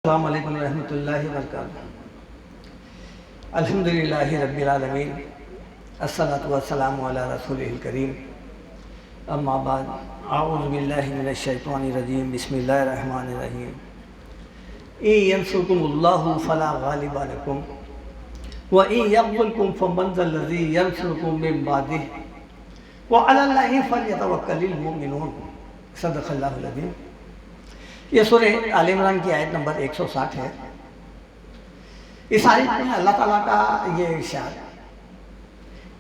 السلام علیکم ورحمۃ اللہ وبرکاتہ۔ الحمدللہ رب العالمین، الصلاۃ والسلام علی رسولہ الکریم، اما بعد، اعوذ باللہ من الشیطان الرجیم، بسم اللہ الرحمن الرحیم۔ ان ینصرکم اللہ فلا غالب لکم وان یخذلکم فمن ذا الذی ینصرکم من بعدہ وعلی اللہ فلیتوکل المؤمنون۔ صدق اللہ العظیم۔ یہ سورہ آل عمران کی آیت نمبر 160 ہے۔ اس آیت میں اللہ تعالیٰ کا یہ ارشاد،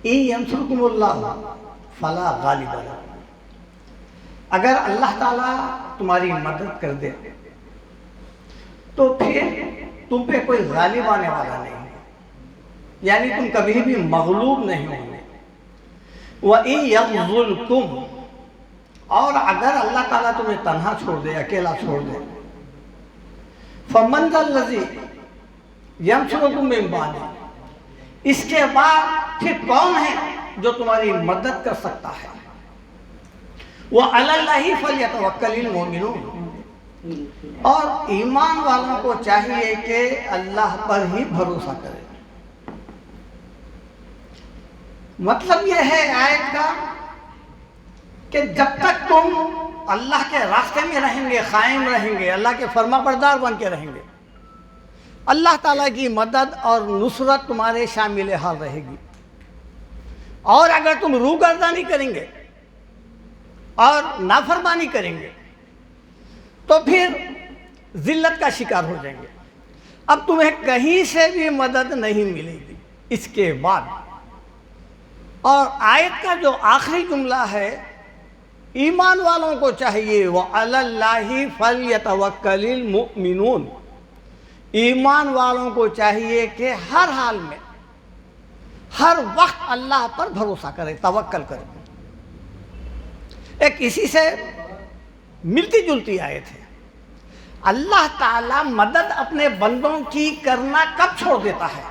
ان ینصرکم اللہ فلا غالب لکم، اگر اللہ تعالیٰ تمہاری مدد کر دے تو پھر تم پہ کوئی غالب آنے والا نہیں ہے، یعنی تم کبھی بھی مغلوب نہیں ہوگے۔ وَإِن يَخْذُلْكُمْ، اور اگر اللہ تعالیٰ تمہیں تنہا چھوڑ دے، اکیلا چھوڑ دے، فَمَنْ ذَا الَّذِي يَنصُرُكُم مِّن بَعْدِهِ، اس کے بعد پھر کون ہے جو تمہاری مدد کر سکتا ہے؟ وَعَلَى اللَّهِ فَلْيَتَوَكَّلِ الْمُؤْمِنُونَ، اور ایمان والوں کو چاہیے کہ اللہ پر ہی بھروسہ کرے۔ مطلب یہ ہے آیت کا کہ جب تک تم اللہ کے راستے میں رہیں گے، قائم رہیں گے، اللہ کے فرما بردار بن کے رہیں گے، اللہ تعالیٰ کی مدد اور نصرت تمہارے شامل حال رہے گی۔ اور اگر تم روگردانی کریں گے اور نافرمانی کریں گے تو پھر ذلت کا شکار ہو جائیں گے، اب تمہیں کہیں سے بھی مدد نہیں ملے گی اس کے بعد۔ اور آیت کا جو آخری جملہ ہے، ایمان والوں کو چاہیے وَعَلَى اللَّهِ فَلْيَتَوَكَّلِ الْمُؤْمِنُونَ، ایمان والوں کو چاہیے کہ ہر حال میں، ہر وقت اللہ پر بھروسہ کرے، توکل کرے۔ ایک اسی سے ملتی جلتی آیت ہے۔ اللہ تعالیٰ مدد اپنے بندوں کی کرنا کب چھوڑ دیتا ہے؟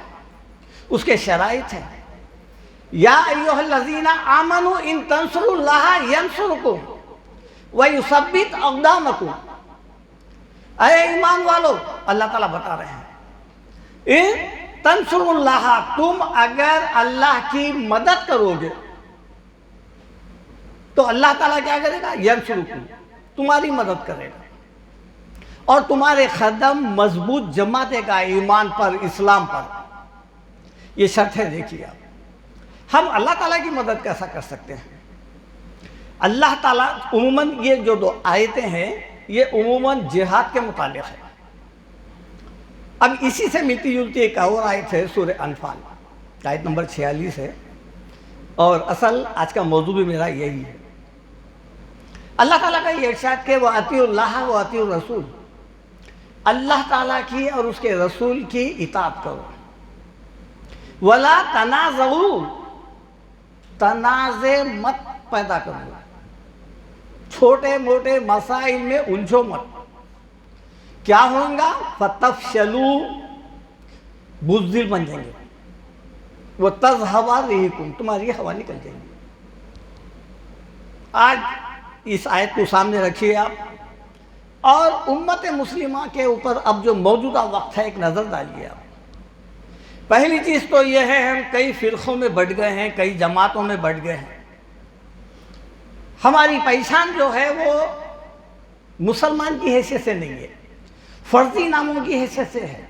اس کے شرائط ہیں۔ یا ایھا الذین آمنوا ان تنصروا اللہ ینصرکم ویثبت اقدامکم، اے ایمان والو، اللہ تعالیٰ بتا رہے ہیں، ان تنصروا اللہ، تم اگر اللہ کی مدد کرو گے تو اللہ تعالیٰ کیا کرے گا؟ ینصرکم، تمہاری مدد کرے گا اور تمہارے قدم مضبوط جماتے گا ایمان پر، اسلام پر۔ یہ شرط ہے، دیکھیے آپ، ہم اللہ تعالیٰ کی مدد کیسا کر سکتے ہیں؟ اللہ تعالیٰ عموماً یہ جو دو آیتیں ہیں یہ عموماً جہاد کے متعلق ہے۔ اب اسی سے ملتی جلتی ایک اور آیت ہے، سورہ انفال، آیت نمبر 46 ہے، اور اصل آج کا موضوع بھی میرا یہی ہے۔ اللہ تعالیٰ کا یہ ارشاد کہ وَأَطِیعُوا اللَّهَ وَأَطِیعُوا الرَّسُولَ، اللہ تعالیٰ کی اور اس کے رسول کی اطاعت کرو۔ وَلَا تَنَازَعُوا، تنازع مت پیدا کرو، چھوٹے موٹے مسائل میں الجھو مت۔ کیا ہوگا؟ فَتَفْشَلُوا، بزدل بن جائیں گے، وَتَذْهَبَ رِيحُكُمْ، تمہاری ہوا نکل جائیں گی۔ آج اس آیت کو سامنے رکھیے آپ، اور امت مسلمہ کے اوپر اب جو موجودہ وقت ہے ایک نظر ڈالیے آپ۔ پہلی چیز تو یہ ہے، ہم کئی فرقوں میں بٹ گئے ہیں، کئی جماعتوں میں بٹ گئے ہیں۔ ہماری پہچان جو ہے وہ مسلمان کی حیثیت سے نہیں ہے، فرضی ناموں کی حیثیت سے ہے،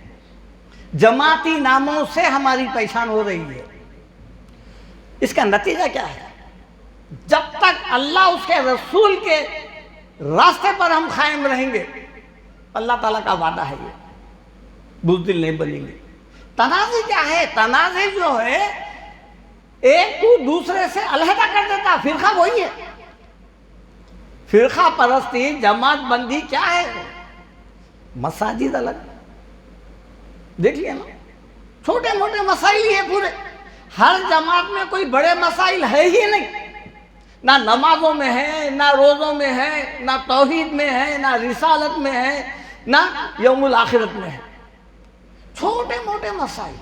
جماعتی ناموں سے ہماری پہچان ہو رہی ہے۔ اس کا نتیجہ کیا ہے؟ جب تک اللہ اس کے رسول کے راستے پر ہم قائم رہیں گے، اللہ تعالیٰ کا وعدہ ہے یہ، بزدل نہیں بنیں گے۔ تنازع کیا ہے؟ تنازع جو ہے ایک کو دوسرے سے علیحدہ کر دیتا، فرقہ وہی ہے۔ فرقہ پرستی، جماعت بندی کیا ہے؟ مساجد الگ، دیکھ لیا نا، چھوٹے موٹے مسائل ہی ہے پورے۔ ہر جماعت میں کوئی بڑے مسائل ہے ہی نہیں، نہ نمازوں میں ہے، نہ روزوں میں ہے، نہ توحید میں ہے، نہ رسالت میں ہے، نہ یوم الآخرت میں ہے، چھوٹے موٹے مسائل۔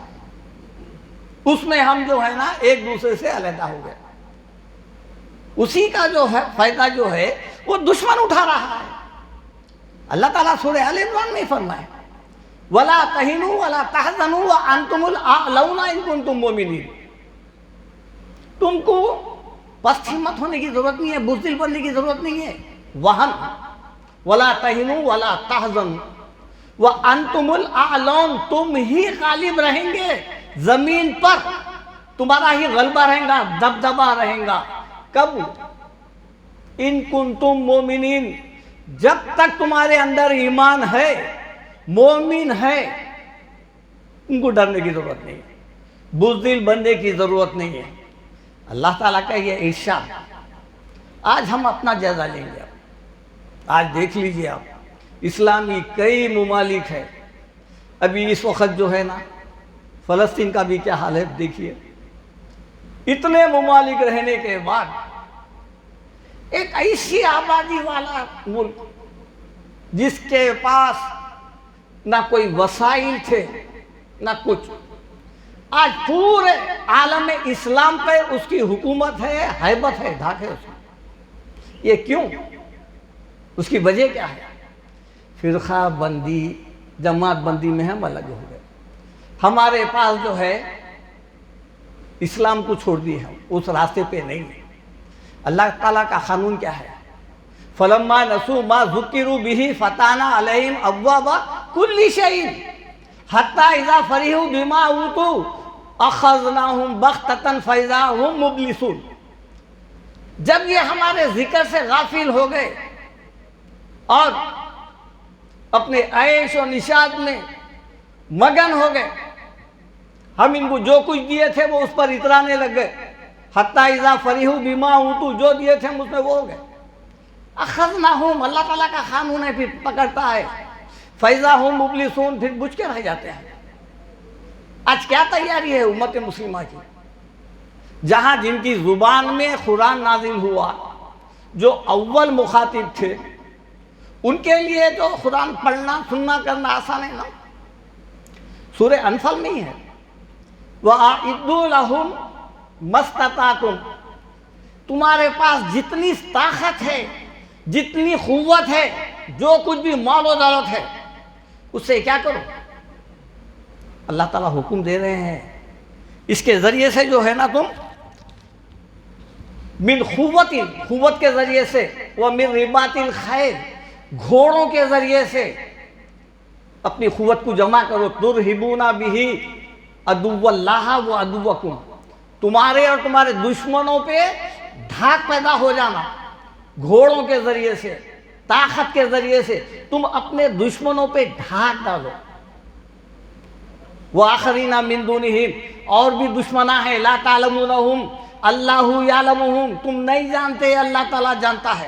اس میں ہم جو ہے نا ایک دوسرے سے علیحدہ ہو گئے۔ اسی کا جو ہے فائدہ جو ہے وہ دشمن اٹھا رہا ہے۔ اللہ تعالیٰ سورہ آل عمران میں فرمائے ولا تہنوا ولا تحزنوا وانتم الاعلون ان کنتم مؤمنین. تم کو پست ہمت ہونے کی ضرورت نہیں ہے، بزدل بننے کی ضرورت نہیں ہے. وہن ولا تہنوا ولا تحزنوا وانتم الاعلون، تم ہی غالب رہیں گے زمین پر، تمہارا ہی غلبہ رہے گا، دبدبہ رہے گا. کب؟ ان کنتم مومنین، جب تک تمہارے اندر ایمان ہے، مومن ہے، ان کو ڈرنے کی ضرورت نہیں ہے، بزدل بننے کی ضرورت نہیں ہے. اللہ تعالیٰ کا یہ ارشاد. آج ہم اپنا جائزہ لیں گے. آج دیکھ لیجئے آپ، اسلامی کئی ممالک ہے. ابھی اس وقت جو ہے نا فلسطین کا بھی کیا حال ہے دیکھیے. اتنے ممالک رہنے کے بعد ایک ایسی آبادی والا ملک جس کے پاس نہ کوئی وسائل تھے نہ کچھ، آج پورے عالم اسلام پہ اس کی حکومت ہے، ہیبت ہے، دھاک ہے اس کی. یہ کیوں؟ اس کی وجہ کیا ہے؟ فرقہ بندی، جماعت بندی میں ہم الگ ہو گئے. ہمارے پاس جو ہے اسلام کو چھوڑ دی، ہم اس راستے پہ نہیں ہیں. اللہ تعالیٰ کا قانون کیا ہے؟ فَلَمَّا نَسُوا مَا ذُكِّرُوا بِهِ فَتَحْنَا عَلَيْهِمْ أَبْوَابَ كُلِّ شَيْءٍ حَتَّى إِذَا فَرِحُوا بِمَا أُوتُوا أَخَذْنَاهُمْ بَغْتَةً فَإِذَا هُمْ مُبْلِسُونَ. جب یہ ہمارے ذکر سے غافل ہو گئے اور اپنے عیش و نشاط میں مگن ہو گئے، ہم ان کو جو کچھ دیے تھے وہ اس پر اترانے لگ گئے. حتیٰ اذا فرحوا بما اوتوا، جو دیے تھے ہم اس میں وہ ہو گئے. اخذناہم، اللہ تعالیٰ کا قانون ہے، پھر پکڑتا ہے. فاذا ہم مبلسون، پھر بجھ کے رہ جاتے ہیں. آج کیا تیاری ہے امت مسلمہ کی؟ جہاں جن کی زبان میں قرآن نازل ہوا، جو اول مخاطب تھے، ان کے لیے تو قرآن پڑھنا سننا کرنا آسان ہے نا. سورہ انفال میں ہی ہے، وَأَعِدُّوا لَهُمْ مَا اسْتَطَعْتُمْ. تمہارے پاس جتنی طاقت ہے، جتنی قوت ہے، جو کچھ بھی مال و دولت ہے، اس سے کیا کرو؟ اللہ تعالیٰ حکم دے رہے ہیں اس کے ذریعے سے جو ہے نا تم من قوت کے ذریعے سے، وَمِن رِبَاطِ الْخَيْلِ، گھوڑوں کے ذریعے سے اپنی قوت کو جمع کرو. تُرْہِبُونَ بِهِ عَدُوَّ اللَّهَ وَعَدُوَّكُمْ، تمہارے اور تمہارے دشمنوں پہ دھاک پیدا ہو جانا. گھوڑوں کے ذریعے سے، طاقت کے ذریعے سے تم اپنے دشمنوں پہ دھاک ڈالو. وَآخَرِينَ مِن دُونِهِمْ، اور بھی دشمناں ہیں، لَا تَعْلَمُونَهُمْ اللَّهُ يَعْلَمُهُمْ، تم نہیں جانتے، اللہ تعالیٰ جانتا ہے.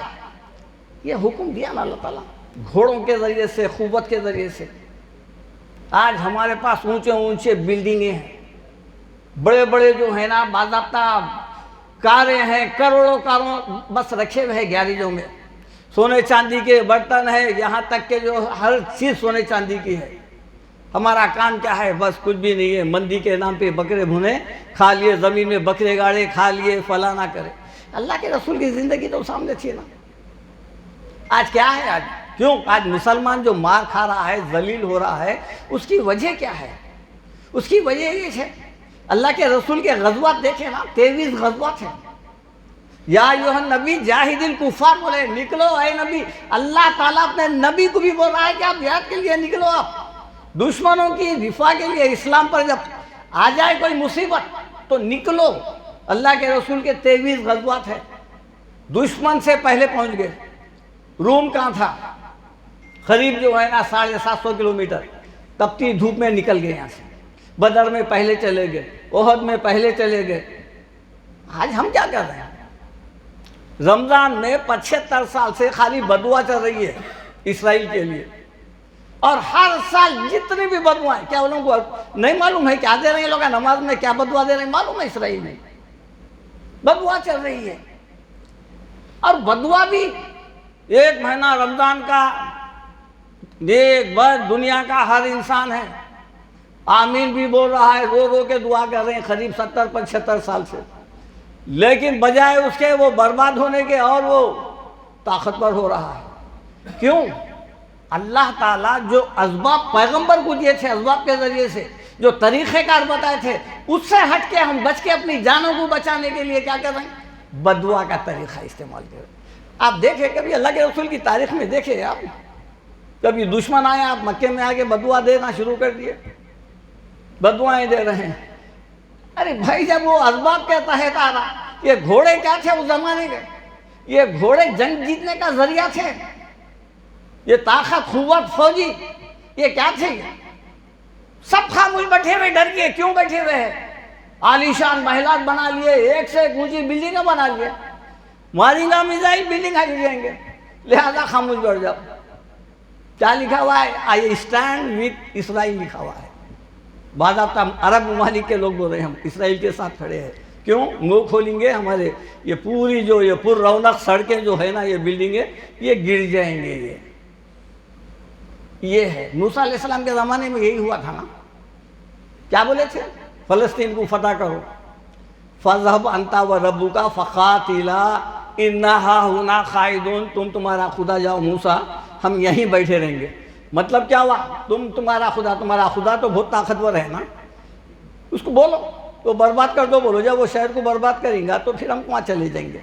یہ حکم دیا نا اللہ تعالیٰ، گھوڑوں کے ذریعے سے، قوت کے ذریعے سے. آج ہمارے پاس اونچے اونچے بلڈنگیں ہیں، بڑے بڑے جو ہیں نا باضابطہ کاریں ہیں، کروڑوں کاروں بس رکھے ہوئے ہیں گیراجوں میں. سونے چاندی کے برتن ہیں، یہاں تک کہ جو ہر چیز سونے چاندی کی ہے. ہمارا کام کیا ہے؟ بس کچھ بھی نہیں ہے. مندی کے نام پہ بکرے بھنے کھا لیے، زمین میں بکرے گاڑے کھا لیے، فلاں نہ کرے. اللہ کے رسول کی زندگی تو سامنے تھی نا. آج کیا ہے؟ آج کیوں؟ آج مسلمان جو مار کھا رہا ہے، ذلیل ہو رہا ہے، اس کی وجہ کیا ہے؟ اس کی وجہ یہ ہے، اللہ کے رسول کے غزوات دیکھیں نا، 23 غزوات ہیں. یا ایھا النبی جاہد الکفار، بولے نکلو اے نبی. اللہ تعالیٰ اپنے نبی کو بھی بول رہا ہے کہ آپ جہاد کے لیے نکلو، آپ دشمنوں کی دفاع کے لیے. اسلام پر جب آ جائے کوئی مصیبت تو نکلو. اللہ کے رسول کے 23 غزوات ہیں. دشمن سے پہلے پہنچ گئے. روم کہاں تھا؟ قریب جو ہے نا 750 کلومیٹر. تپتی دھوپ میں نکل گئے یہاں سے. بدر میں پہلے چلے گئے، احد میں پہلے چلے گئے. آج ہم کیا کر رہے ہیں؟ رمضان میں 75 سال سے خالی بدعا چل رہی ہے اسرائیل کے لیے. اور ہر سال جتنی بھی بدعائیں، کیا ان لوگوں کو نہیں معلوم ہے کیا دے رہے ہیں لوگ نماز میں؟ کیا بدعا دے رہے ہیں معلوم ہے؟ اسرائیل میں بدعا چل رہی ہے. اور بدعا بھی 1 مہینہ رمضان کا ایک بار دنیا کا ہر انسان ہے، آمین بھی بول رہا ہے، رو رو کے دعا کر رہے ہیں قریب 70-75 سال سے. لیکن بجائے اس کے وہ برباد ہونے کے اور وہ طاقتور ہو رہا ہے. کیوں؟ اللہ تعالیٰ جو اسباب پیغمبر کو دیے تھے، اسباب کے ذریعے سے جو طریقہ کار بتائے تھے، اس سے ہٹ کے ہم بچ کے اپنی جانوں کو بچانے کے لیے کیا کر رہے ہیں؟ بددعا کا طریقہ استعمال کر رہے ہیں۔ آپ دیکھیں کبھی اللہ کے رسول کی تاریخ میں دیکھیں آپ، کبھی دشمن آئے آپ مکے میں آگے بددعا دینا شروع کر دیے، بددعائیں دے رہے ہیں۔ ارے بھائی جب وہ اسباب کے تحت آ رہا، یہ گھوڑے کیا تھے اس زمانے کے؟ یہ گھوڑے جنگ جیتنے کا ذریعہ تھے، یہ طاقت قوت فوجی یہ کیا تھے؟ سب خاموش بیٹھے ہوئے، ڈر گئے۔ کیوں بیٹھے ہوئے ہیں؟ عالیشان محلات بنا لیے، ایک سے ایک اونچی بلڈنگیں بنا لیے، ماریں گا میزائل بلڈنگ آ جائیں گے، لہذا خاموش بیٹھ جاؤ۔ کیا لکھا ہوا ہے؟ آئی اسٹینڈ وتھ اسرائیل لکھا ہوا ہے۔ باضابطہ عرب ممالک کے لوگ بول رہے ہیں ہم اسرائیل کے ساتھ کھڑے ہیں۔ کیوں؟ منہ کھولیں گے ہمارے یہ پوری جو یہ پر رونق سڑکیں جو ہے نا، یہ بلڈنگیں یہ گر جائیں گے۔ یہ ہے موسیٰ علیہ السلام کے زمانے میں یہی ہوا تھا نا۔ کیا بولے تھے؟ فلسطین کو فتح کرو، فَاذْهَبْ أَنْتَ وَرَبُّكَ فَقَاتِلَا إِنَّا هُنَا قَاعِدُونَ۔ تم تمہارا خدا جاؤ موسیٰ، ہم یہیں بیٹھے رہیں گے۔ مطلب کیا ہوا؟ تمہارا خدا تو بہت طاقتور ہے نا، اس کو بولو تو برباد کر دو، بولو جب وہ شہر کو برباد کریں گا تو پھر ہم وہاں چلے جائیں گے۔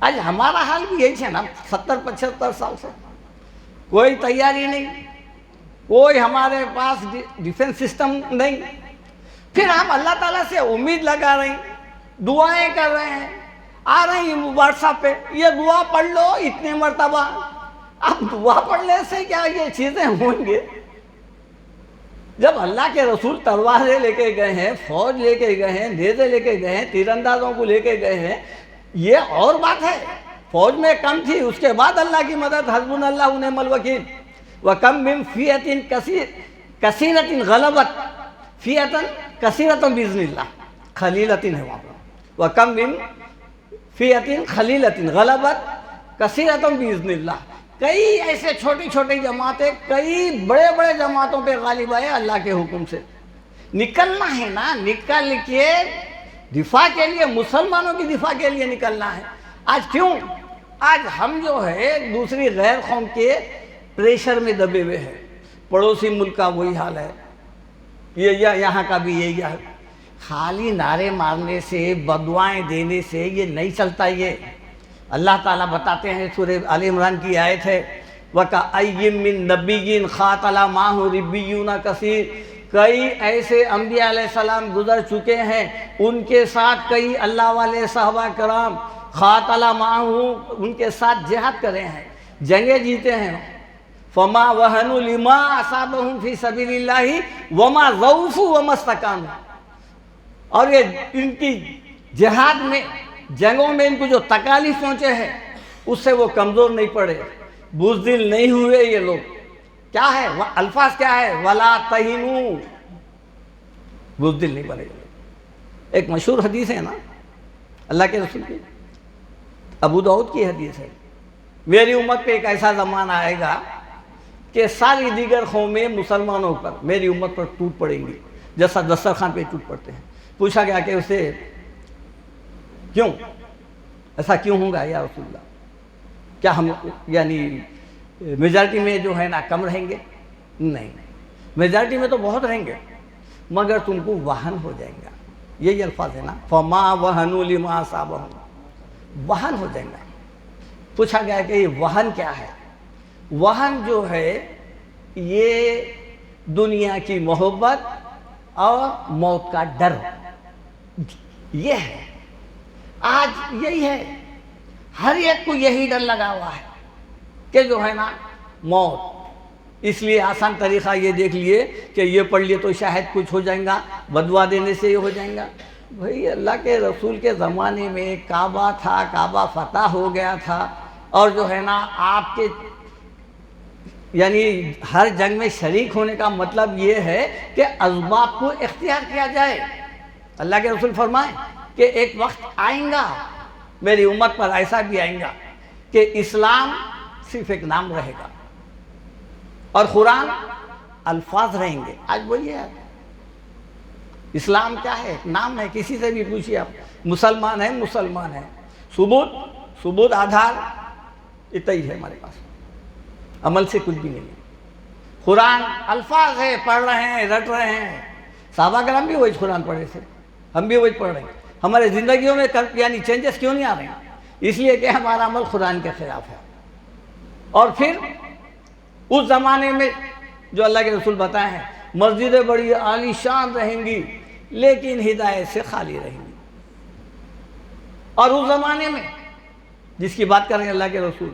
آج ہمارا حال بھی یہی ہے نا، 70-75 سال سے کوئی تیاری نہیں، کوئی ہمارے پاس ڈیفنس سسٹم نہیں، پھر ہم اللہ تعالیٰ سے امید لگا رہے ہیں، دعائیں کر رہے ہیں، آ رہے ہیں واٹس ایپ پہ یہ دعا پڑھ لو اتنے مرتبہ۔ اب دعا پڑھنے سے کیا یہ چیزیں ہوں گے؟ جب اللہ کے رسول تلواریں لے کے گئے ہیں، فوج لے کے گئے ہیں، نیزے لے کے گئے ہیں، تیر اندازوں کو لے کے گئے ہیں، یہ اور بات ہے۔ فوج میں کم تھی، اس کے بعد اللہ کی مدد، حسبنا اللہ ونعم الوکیل۔ وَكَمْ مِنْ فِئَةٍ كَثِيرَةٍ غَلَبَتْ فِئَةً كَثِيرَةً بِإِذْنِ اللَّهِ، خلیلۃ ہے وہاں پر۔ وَكَمْ مِنْ فِئَةٍ خَلِيلَةٍ غَلَبَتْ كَثِيرَةً بِإِذْنِ اللَّهِ۔ کئی ایسے چھوٹی چھوٹی جماعتیں کئی بڑے بڑے جماعتوں پہ غالب آئے اللہ کے حکم سے۔ نکلنا ہے نا، نکل کے دفاع کے لیے، مسلمانوں کی دفاع کے لیے نکلنا ہے۔ آج کیوں؟ آج ہم جو ہے دوسری غیر قوم کے پریشر میں دبے ہوئے ہیں۔ پڑوسی ملک کا وہی حال ہے، یہ یہاں کا بھی یہی ہے۔ خالی نعرے مارنے سے، بددعائیں دینے سے یہ نہیں چلتا۔ یہ اللہ تعالیٰ بتاتے ہیں، سورہ آل عمران کی آیت ہے، وَكَأَيٍّ مِّن نَبِيٍّ قَاتَلَ مَعَهُ رِبِّيُّونَ كَثِيرٌ۔ کئی ایسے انبیاء علیہ السلام گزر چکے ہیں، ان کے ساتھ کئی اللہ والے صحابہ کرام قاتل معه، ان کے ساتھ جہاد کرے ہیں، جنگیں جیتے ہیں۔ فما وهنوا لما اصابهم في سبيل الله وما ضعفوا وما استكانوا۔ اور یہ ان کی جہاد میں، جنگوں میں ان کو جو تکالیف پہنچے ہیں، اس سے وہ کمزور نہیں پڑے، بزدل نہیں ہوئے۔ یہ لوگ کیا ہے؟ الفاظ کیا ہے؟ ولا تہنوا، بزدل نہیں بنے۔ ایک مشہور حدیث ہے نا اللہ کے رسول کی، ابو داؤد کی حدیث ہے، میری امت پہ ایک ایسا زمانہ آئے گا کہ ساری دیگر قومیں مسلمانوں پر، میری امت پر ٹوٹ پڑیں گی جیسا دسترخوان پہ ٹوٹ پڑتے ہیں۔ پوچھا گیا کہ اسے کیوں ایسا کیوں ہوگا یا رسول اللہ؟ کیا ہم یعنی میجارٹی میں جو ہے نا کم رہیں گے؟ نہیں، میجارٹی میں تو بہت رہیں گے، مگر تم کو وہن ہو جائیں گا۔ یہی الفاظ ہے نا، فما وہنوا لما اصابهم، وہن ہو جائیں گا۔ پوچھا گیا کہ یہ وہن کیا ہے؟ وہن جو ہے یہ دنیا کی محبت اور موت کا ڈر، یہ ہے۔ آج یہی ہے، ہر ایک کو یہی ڈر لگا ہوا ہے کہ جو ہے نا موت۔ اس لیے آسان طریقہ یہ دیکھ لیے کہ یہ پڑھ لیے تو شاید کچھ ہو جائیں گا، بددعا دینے سے یہ ہو جائیں گا۔ بھئی اللہ کے رسول کے زمانے میں کعبہ تھا، کعبہ فتح ہو گیا تھا، اور جو ہے نا آپ کے یعنی ہر جنگ میں شریک ہونے کا مطلب یہ ہے کہ اسباب کو اختیار کیا جائے۔ اللہ کے رسول فرمائیں کہ ایک وقت آئیں گا میری امت پر، ایسا بھی آئیں گا کہ اسلام صرف ایک نام رہے گا اور قرآن الفاظ رہیں گے۔ آج وہی ہے، اسلام کیا ہے؟ ایک نام ہے، کسی سے بھی پوچھیے آپ، مسلمان ہے، مسلمان ہے، ثبوت آدھار اتنا ہی ہے ہمارے پاس۔ عمل سے کچھ بھی نہیں ہے۔ قرآن الفاظ ہے، پڑھ رہے ہیں، رٹ رہے ہیں۔ صحابہ کرام بھی وہی قرآن پڑھے تھے، ہم بھی وہی پڑھ رہے ہیں۔ ہمارے زندگیوں میں یعنی چینجز کیوں نہیں آ رہے ہیں؟ اس لیے کہ ہمارا عمل قرآن کے خلاف ہے۔ اور پھر اس زمانے میں جو اللہ کے رسول بتائے ہیں، مسجدیں بڑی عالی شان رہیں گی لیکن ہدایت سے خالی رہیں گی۔ اور اس زمانے میں جس کی بات کر رہے ہیں اللہ کے رسول،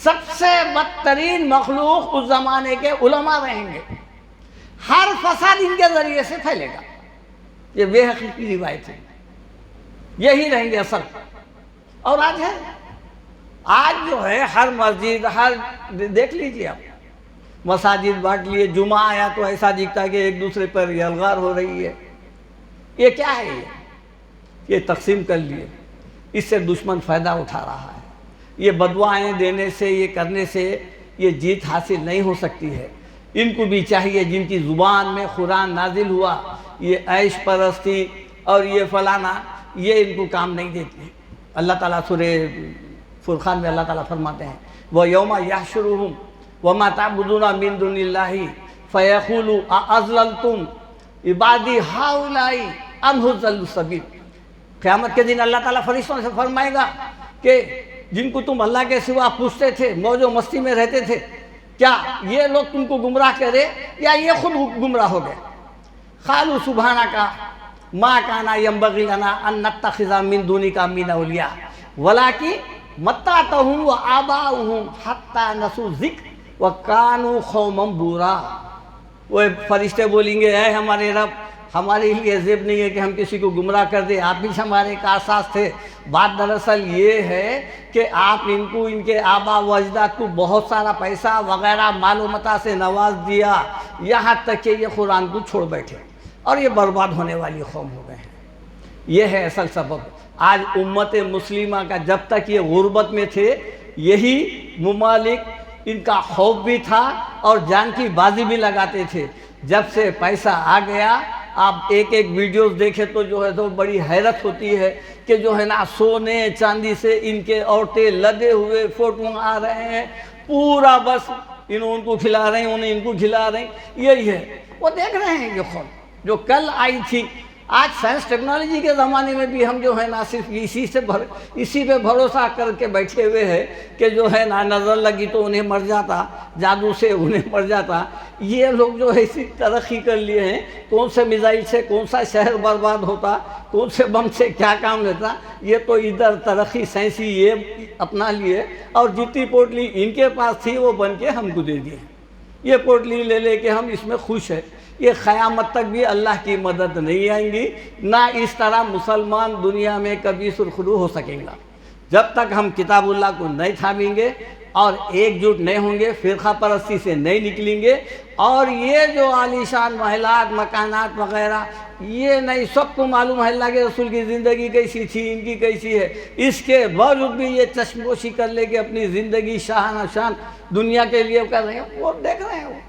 سب سے بدترین مخلوق اس زمانے کے علماء رہیں گے۔ ہر فساد ان کے ذریعے سے پھیلے گا۔ یہ بے حقیقی روایت ہے، یہی رہیں گے اصل۔ اور آج ہے، آج جو ہے ہر مسجد، ہر دیکھ لیجئے آپ، مساجد بانٹ لیے، جمعہ آیا تو ایسا دکھتا ہے کہ ایک دوسرے پر یلغار ہو رہی ہے۔ یہ کیا ہے؟ یہ تقسیم کر لیے، اس سے دشمن فائدہ اٹھا رہا ہے۔ یہ بدوائیں دینے سے، یہ کرنے سے یہ جیت حاصل نہیں ہو سکتی ہے۔ ان کو بھی چاہیے جن کی زبان میں قرآن نازل ہوا، یہ عیش پرستی اور یہ فلانا، یہ ان کو کام نہیں دیتی۔ اللہ تعالیٰ سورہ فرقان میں اللہ تعالیٰ فرماتے ہیں وَيَوْمَ يَحْشُرُهُمْ وَمَا تَعْبُدُونَ مِن دُونِ اللَّهِ فَيَقُولُ أَأَضْلَلْتُمْ عِبَادِي هَؤُلَاءِ أَمْ ضَلُّوا السَّبِيلَ۔ قیامت کے دن اللہ تعالیٰ فرشتوں سے فرمائے گا کہ جن کو تم اللہ کے سوا پوچھتے تھے، موج و مستی میں رہتے تھے، کیا یہ لوگ تم کو گمراہ کرے یا یہ خود گمراہ ہو گئے؟ قالوا سبحانك ما كان ينبغي لنا ان نتخذ من دونك من اولياء ولكن متعتهم وآباؤهم حتى نسوا الذکر وكانوا قوما بورا۔ وہ فرشتے بولیں گے اے ہمارے رب، ہمارے لیے عیب نہیں ہے کہ ہم کسی کو گمراہ کر دیں، آپ بھی ہمارے کارساز تھے۔ بات دراصل یہ ہے کہ آپ ان کو، ان کے آبا و اجداد کو بہت سارا پیسہ وغیرہ مال و متاع سے نواز دیا، یہاں تک کہ یہ قرآن کو چھوڑ بیٹھے اور یہ برباد ہونے والی قوم ہو گئے ہیں۔ یہ ہے اصل سبب۔ آج امت مسلمہ کا جب تک یہ غربت میں تھے، یہی ممالک ان کا خوف بھی تھا اور جان کی بازی بھی لگاتے تھے۔ جب سے پیسہ آ گیا، آپ ایک ایک ویڈیوز دیکھیں تو جو ہے تو بڑی حیرت ہوتی ہے کہ جو ہے نا سونے چاندی سے ان کے عورتیں لدے ہوئے فوٹو آ رہے ہیں، پورا بس ان کو کھلا رہے ہیں، انہیں ان کو کھلا رہے ہیں، یہی ہے۔ وہ دیکھ رہے ہیں یہ خوف جو کل آئی تھی۔ آج سائنس ٹیکنالوجی کے زمانے میں بھی ہم جو ہے نا صرف اسی پہ بھروسہ کر کے بیٹھے ہوئے ہیں کہ جو ہے نا نظر لگی تو انہیں مر جاتا، جادو سے انہیں مر جاتا۔ یہ لوگ جو ہے اسی ترقی کر لیے ہیں، کون سے میزائل سے کون سا شہر برباد ہوتا، کون سے بم سے کیا کام لیتا، یہ تو ادھر ترقی سائنسی یہ اپنا لیے، اور جتنی پوٹلی ان کے پاس تھی وہ بن کے ہم کو دے دیے۔ یہ پوٹلی لے لے کے ہم اس میں خوش ہیں۔ یہ قیامت تک بھی اللہ کی مدد نہیں آئیں گی، نہ اس طرح مسلمان دنیا میں کبھی سرخرو ہو سکیں گا۔ جب تک ہم کتاب اللہ کو نہیں تھامیں گے اور ایک جٹ نہیں ہوں گے، فرقہ پرستی سے نہیں نکلیں گے، اور یہ جو عالیشان محلات، مکانات وغیرہ، یہ نہیں، سب کو معلوم ہے اللہ کے رسول کی زندگی کیسی تھی، ان کی کیسی ہے، اس کے باوجود بھی یہ چشمپوشی کر لے کے اپنی زندگی شاہانہ شان دنیا کے لیے کر رہے ہیں۔ وہ دیکھ رہے ہیں، وہ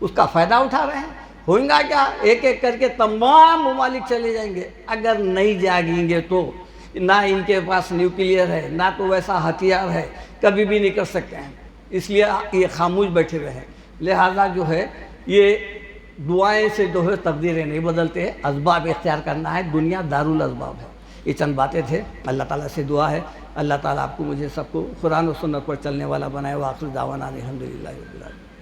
اس کا فائدہ اٹھا رہے ہیں۔ ہوئیں گا کیا؟ ایک ایک کر کے تمام ممالک چلے جائیں گے اگر نہیں جاگیں گے تو۔ نہ ان کے پاس نیوکلیئر ہے، نہ تو ویسا ہتھیار ہے، کبھی بھی نہیں کر سکتے ہیں، اس لیے یہ خاموش بیٹھے ہوئے ہیں۔ لہذا جو ہے یہ دعائیں سے جو ہے تقدیریں نہیں بدلتے ہیں، اسباب اختیار کرنا ہے، دنیا دارالاسباب ہے۔ یہ چند باتیں تھے، اللہ تعالیٰ سے دعا ہے اللہ تعالیٰ آپ کو، مجھے، سب کو قرآن و سنت پر چلنے والا بنائے۔ وآخر دعوانا الحمدللہ رب العالمین۔